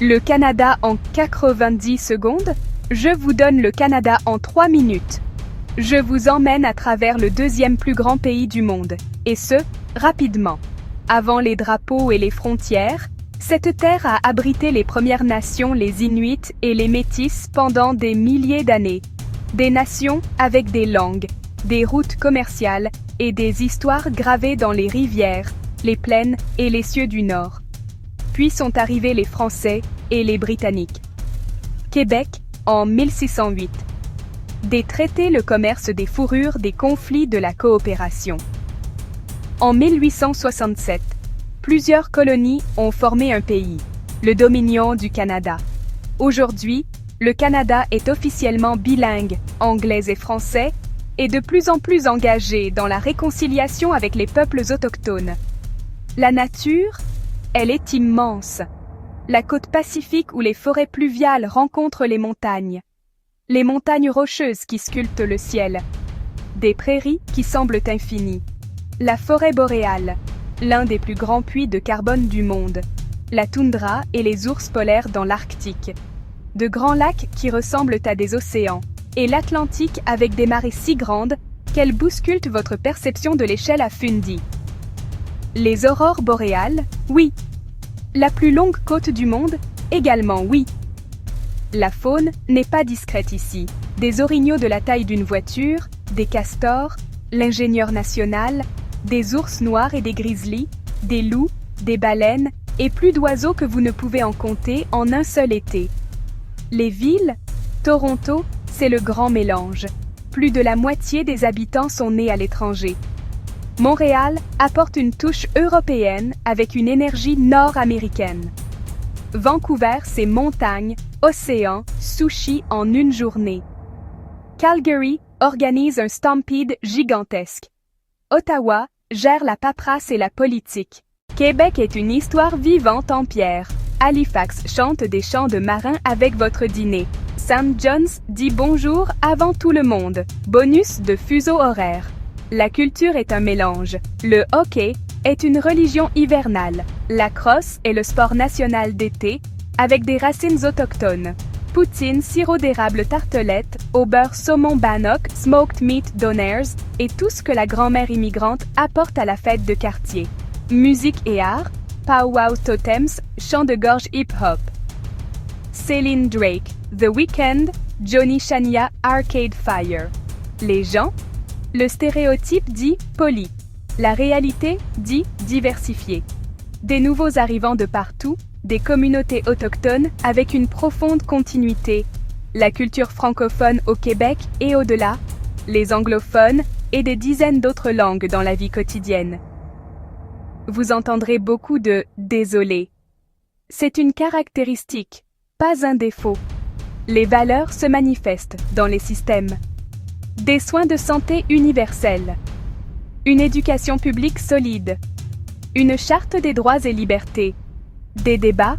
Le Canada en 90 secondes? Je vous donne le Canada en 3 minutes. Je vous emmène à travers le deuxième plus grand pays du monde, et ce, rapidement. Avant les drapeaux et les frontières, cette terre a abrité les Premières Nations, les Inuits et les Métis pendant des milliers d'années. Des nations avec des langues, des routes commerciales et des histoires gravées dans les rivières, les plaines et les cieux du Nord. Puis sont arrivés les Français et les Britanniques. Québec en 1608. Des traités, le commerce des fourrures, des conflits, de la coopération. En 1867, plusieurs colonies ont formé un pays, le Dominion du Canada. Aujourd'hui, le Canada est officiellement bilingue, anglais et français, et de plus en plus engagé dans la réconciliation avec les peuples autochtones. La nature, elle est immense. La côte pacifique où les forêts pluviales rencontrent les montagnes rocheuses qui sculptent le ciel, des prairies qui semblent infinies, la forêt boréale, l'un des plus grands puits de carbone du monde, la toundra et les ours polaires dans l'Arctique, de grands lacs qui ressemblent à des océans, et l'Atlantique avec des marées si grandes qu'elles bousculent votre perception de l'échelle à Fundy. Les aurores boréales, oui. La plus longue côte du monde, également oui. La faune n'est pas discrète ici. Des orignaux de la taille d'une voiture, des castors, l'ingénieur national, des ours noirs et des grizzlies, des loups, des baleines et plus d'oiseaux que vous ne pouvez en compter en un seul été. Les villes, Toronto, c'est le grand mélange. Plus de la moitié des habitants sont nés à l'étranger. Montréal apporte une touche européenne avec une énergie nord-américaine. Vancouver, c'est montagnes, océans, sushi en une journée. Calgary organise un stampede gigantesque. Ottawa gère la paperasse et la politique. Québec est une histoire vivante en pierre. Halifax chante des chants de marins avec votre dîner. St. John's dit bonjour avant tout le monde. Bonus de fuseau horaire. La culture est un mélange. Le hockey est une religion hivernale. La crosse est le sport national d'été, avec des racines autochtones. Poutine, sirop d'érable tartelette, au beurre saumon bannock, smoked meat doners et tout ce que la grand-mère immigrante apporte à la fête de quartier. Musique et art, pow-wow totems, chant de gorge hip-hop. Céline Drake, The Weeknd, Johnny Chania, Arcade Fire. Les gens? Le stéréotype dit poli. La réalité dit diversifié. Des nouveaux arrivants de partout, des communautés autochtones avec une profonde continuité. La culture francophone au Québec et au-delà, les anglophones et des dizaines d'autres langues dans la vie quotidienne. Vous entendrez beaucoup de « désolé ». C'est une caractéristique, pas un défaut. Les valeurs se manifestent dans les systèmes. Des soins de santé universels. Une éducation publique solide. Une charte des droits et libertés. Des débats,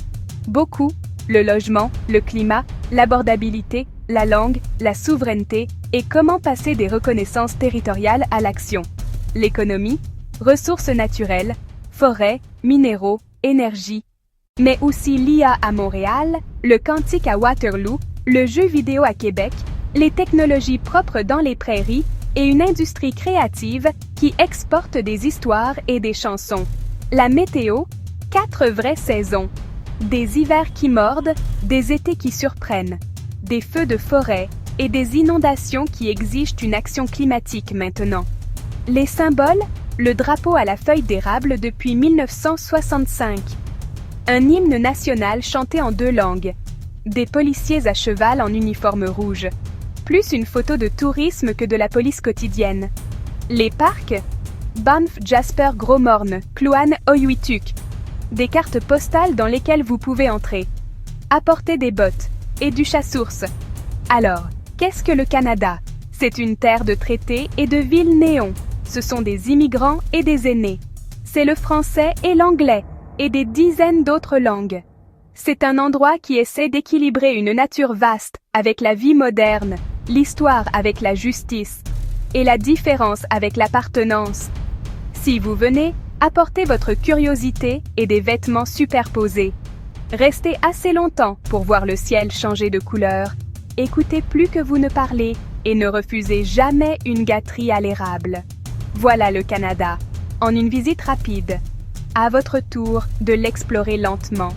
beaucoup, le logement, le climat, l'abordabilité, la langue, la souveraineté et comment passer des reconnaissances territoriales à l'action. L'économie, ressources naturelles, forêts, minéraux, énergie. Mais aussi l'IA à Montréal, le quantique à Waterloo, le jeu vidéo à Québec, les technologies propres dans les prairies et une industrie créative qui exporte des histoires et des chansons. La météo, 4 vraies saisons. Des hivers qui mordent, des étés qui surprennent, des feux de forêt et des inondations qui exigent une action climatique maintenant. Les symboles, le drapeau à la feuille d'érable depuis 1965. Un hymne national chanté en 2 langues. Des policiers à cheval en uniforme rouge. Plus une photo de tourisme que de la police quotidienne. Les parcs, Banff, Jasper, Gros-Morne, Kluane, Oihuituk. Des cartes postales dans lesquelles vous pouvez entrer. Apporter des bottes et du chat-source. Alors, qu'est-ce que le Canada? C'est une terre de traités et de villes néons. Ce sont des immigrants et des aînés. C'est le français et l'anglais et des dizaines d'autres langues. C'est un endroit qui essaie d'équilibrer une nature vaste avec la vie moderne, l'histoire avec la justice et la différence avec l'appartenance. Si vous venez, apportez votre curiosité et des vêtements superposés. Restez assez longtemps pour voir le ciel changer de couleur. Écoutez plus que vous ne parlez et ne refusez jamais une gâterie à l'érable. Voilà le Canada, en une visite rapide. À votre tour de l'explorer lentement.